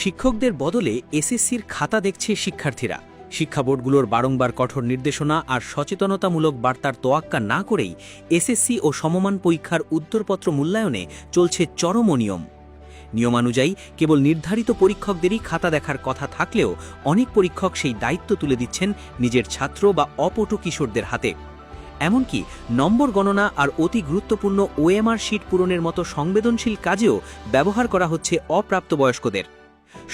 শিক্ষকদের বদলে এসএসসির খাতা দেখছে শিক্ষার্থীরা। শিক্ষা বোর্ডগুলোর বারংবার কঠোর নির্দেশনা আর সচেতনতামূলক বার্তার তোয়াক্কা না করেই এসএসসি ও সমমান পরীক্ষার উত্তরপত্র মূল্যায়নে চলছে চরম নিয়ম। নিয়মানুযায়ী কেবল নির্ধারিত পরীক্ষকদেরই খাতা দেখার কথা থাকলেও অনেক পরীক্ষক সেই দায়িত্ব তুলে দিচ্ছেন নিজের ছাত্র বা অপটু কিশোরদের হাতে। এমনকি নম্বর গণনা আর অতি গুরুত্বপূর্ণ ওএমআর শিট পূরণের মতো সংবেদনশীল কাজেও ব্যবহার করা হচ্ছে অপ্রাপ্তবয়স্কদের।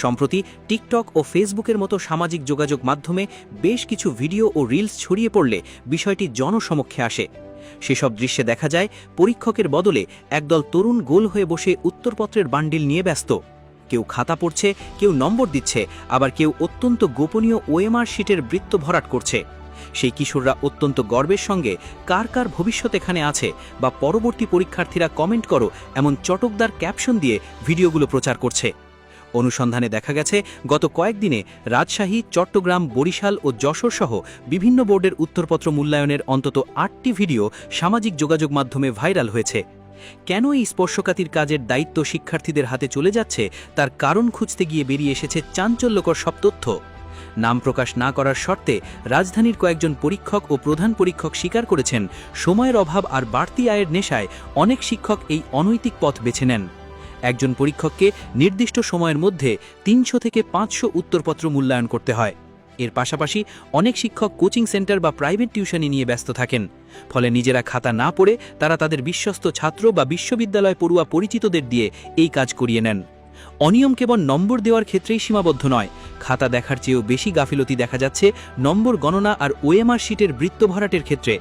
সম্প্রতি টিকটক ও ফেসবুকের মতো সামাজিক যোগাযোগ মাধ্যমে বেশ কিছু ভিডিও ও রিলস ছড়িয়ে পড়লে বিষয়টি জনসমক্ষে আসে। সেসব দৃশ্যে দেখা যায় পরীক্ষকের বদলে একদল তরুণ গোল হয়ে বসে উত্তরপত্রের বান্ডিল নিয়ে ব্যস্ত। কেউ খাতা পড়ছে, কেউ নম্বর দিচ্ছে, আবার কেউ অত্যন্ত গোপনীয় ওএমআর শিটের বৃত্ত ভরাট করছে। সেই কিশোররা অত্যন্ত গর্বের সঙ্গে কার কার ভবিষ্যৎ এখানে আছে বা পরবর্তী পরীক্ষার্থীরা কমেন্ট করো এমন চটকদার ক্যাপশন দিয়ে ভিডিওগুলো প্রচার করছে। অনুসন্ধানে দেখা গেছে গত কয়েকদিনে রাজশাহী, চট্টগ্রাম, বরিশাল ও যশোর সহ বিভিন্ন বোর্ডের উত্তরপত্র মূল্যায়নের অন্তত ৮টি ভিডিও সামাজিক যোগাযোগ মাধ্যমে ভাইরাল হয়েছে। কেন এই স্পর্শকাতর কাজের দায়িত্ব শিক্ষার্থীদের হাতে চলে যাচ্ছে তার কারণ খুঁজতে গিয়ে বেরিয়ে এসেছে চাঞ্চল্যকর সব তথ্য। নাম প্রকাশ না করার শর্তে রাজধানীর কয়েকজন পরীক্ষক ও প্রধান পরীক্ষক স্বীকার করেছেন, সময়ের অভাব আর বাড়তি আয়ের নেশায় অনেক শিক্ষক এই অনৈতিক পথ বেছে নেন। একজন পরীক্ষককে নির্দিষ্ট সময়ের মধ্যে ৩০০ থেকে ৫০০ উত্তরপত্র মূল্যায়ন করতে হয়। এর পাশাপাশি অনেক শিক্ষক কোচিং সেন্টার বা প্রাইভেট টিউশনি নিয়ে ব্যস্ত থাকেন। ফলে নিজেরা খাতা না পড়ে তারা তাদের বিশ্বস্ত ছাত্র বা বিশ্ববিদ্যালয় পড়ুয়া পরিচিতদের দিয়ে এই কাজ করিয়ে নেন। অনিয়ম কেবল নম্বর দেওয়ার ক্ষেত্রেই সীমাবদ্ধ নয়, খাতা দেখার চেয়েও বেশি গাফিলতি দেখা যাচ্ছে নম্বর গণনা আর ওএমআর শিটের বৃত্ত ভরাটের ক্ষেত্রে।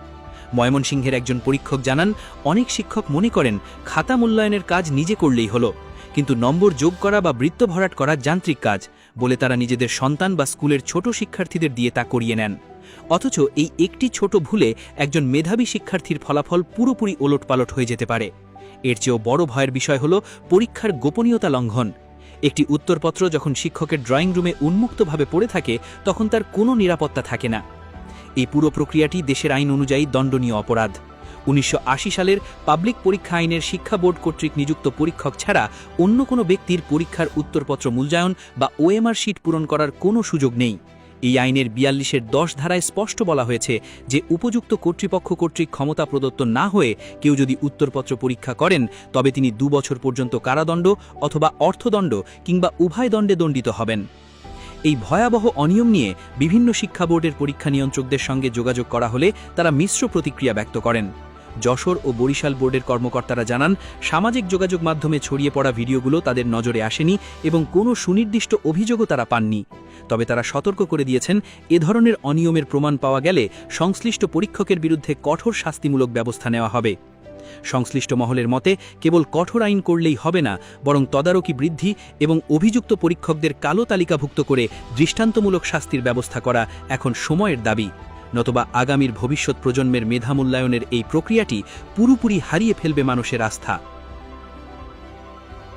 ময়মনসিংহের একজন পরীক্ষক জানান, অনেক শিক্ষক মনে করেন খাতা মূল্যায়নের কাজ নিজে করলেই হলো, কিন্তু নম্বর যোগ করা বা বৃত্ত ভরাট করা যান্ত্রিক কাজ বলে তারা নিজেদের সন্তান বা স্কুলের ছোট শিক্ষার্থীদের দিয়ে তা করিয়ে নেন। অথচ এই একটি ছোট ভুলে একজন মেধাবী শিক্ষার্থীর ফলাফল পুরোপুরি ওলটপালট হয়ে যেতে পারে। এর চেয়েও বড় ভয়ের বিষয় হল পরীক্ষার গোপনীয়তা লঙ্ঘন। একটি উত্তরপত্র যখন শিক্ষকের ড্রয়িং রুমে উন্মুক্তভাবে পড়ে থাকে তখন তার কোনো নিরাপত্তা থাকে না। এই পুরো প্রক্রিয়াটি দেশের আইন অনুযায়ী দণ্ডনীয় অপরাধ। ১৯৮০ সালের পাবলিক পরীক্ষা আইনের শিক্ষা বোর্ড কর্তৃক নিযুক্ত পরীক্ষক ছাড়া অন্য কোনো ব্যক্তির পরীক্ষার উত্তরপত্র মূল্যায়ন বা ওএমআর শিট পূরণ করার কোনো সুযোগ নেই। এই আইনের ৪২-এর ১০ ধারায় স্পষ্ট বলা হয়েছে যে উপযুক্ত কর্তৃপক্ষ কর্তৃক ক্ষমতা প্রদত্ত না হয়ে কেউ যদি উত্তরপত্র পরীক্ষা করেন তবে তিনি ২ বছর পর্যন্ত কারাদণ্ড অথবা অর্থদণ্ড কিংবা উভয় দণ্ডে দণ্ডিত হবেন। এই ভয়াবহ অনিয়ম নিয়ে বিভিন্ন শিক্ষা বোর্ডের পরীক্ষা নিয়ন্ত্রকদের সঙ্গে যোগাযোগ করা হলে তারা মিশ্র প্রতিক্রিয়া ব্যক্ত করেন। যশোর ও বরিশাল বোর্ডের কর্মকর্তারা জানান, সামাজিক যোগাযোগ মাধ্যমে ছড়িয়ে পড়া ভিডিওগুলো তাদের নজরে আসেনি এবং কোনো সুনির্দিষ্ট অভিযোগও তারা পাননি। তবে তারা সতর্ক করে দিয়েছেন, এ ধরনের অনিয়মের প্রমাণ পাওয়া গেলে সংশ্লিষ্ট পরীক্ষকের বিরুদ্ধে কঠোর শাস্তিমূলক ব্যবস্থা নেওয়া হবে। সংশ্লিষ্ট মহলের মতে কেবল কঠোর আইন করলেই হবে না, বরং তদারকি বৃদ্ধি এবং অভিযুক্ত পরীক্ষকদের কালো তালিকাভুক্ত করে দৃষ্টান্তমূলক শাস্তির ব্যবস্থা করা এখন সময়ের দাবি। নতুবা আগামীর ভবিষ্যৎ প্রজন্মের মেধা মূল্যায়নের এই প্রক্রিয়াটি পুরোপুরি হারিয়ে ফেলবে মানুষের আস্থা।